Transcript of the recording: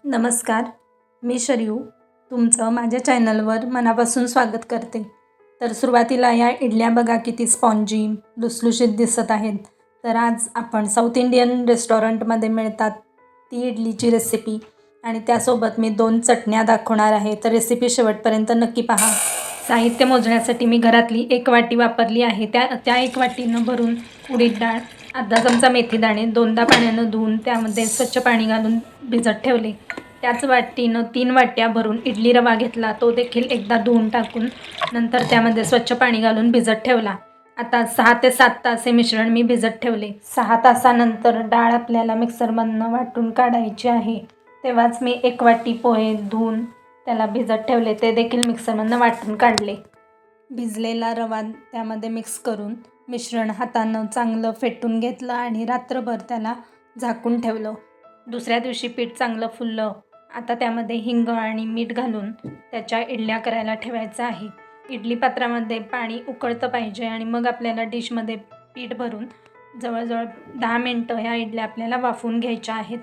नमस्कार, मी शरयू तुमचं माझ्या चॅनलवर मनापासून स्वागत करते. तर सुरुवातीला या इडल्या बघा किती स्पॉन्जी लुसलुशीत दिसत आहेत. तर आज आपण साऊथ इंडियन रेस्टॉरंटमध्ये मिळतात ती इडलीची रेसिपी आणि त्यासोबत मी 2 चटण्या दाखवणार आहे. तर रेसिपी शेवटपर्यंत नक्की पहा. साहित्य मोजण्यासाठी मी घरातली 1 वाटी वापरली आहे. त्या 1 वाटीनं भरून उडीद डाळ, अर्धा चमचा मेथीदाणे 2दा पाण्यानं धुवून त्यामध्ये स्वच्छ पाणी घालून भिजत ठेवले. त्याच वाटीनं 3 वाट्या भरून इडली रवा घेतला, तो देखील एकदा धुवून टाकून नंतर त्यामध्ये स्वच्छ पाणी घालून भिजत ठेवला. आता 6 ते 7 तास हे मिश्रण मी भिजत ठेवले. 6 तासानंतर डाळ आपल्याला मिक्सरमधनं वाटून काढायची आहे. तेव्हाच मी 1 वाटी पोहे धुवून त्याला भिजत ठेवले, ते देखील मिक्सरमधनं वाटून काढले. भिजलेला रवा त्यामध्ये मिक्स करून मिश्रण हातानं चांगलं फेटून घेतलं आणि रात्रभर त्याला झाकून ठेवलं. दुसऱ्या दिवशी पीठ चांगलं फुललं. आता त्यामध्ये हिंग आणि मीठ घालून त्याच्या इडल्या करायला ठेवायचं आहे. इडली पात्रामध्ये पाणी उकळतं पाहिजे आणि मग आपल्याला डिशमध्ये पीठ भरून जवळजवळ 10 मिनटं ह्या इडल्या आपल्याला वाफवून घ्यायच्या आहेत.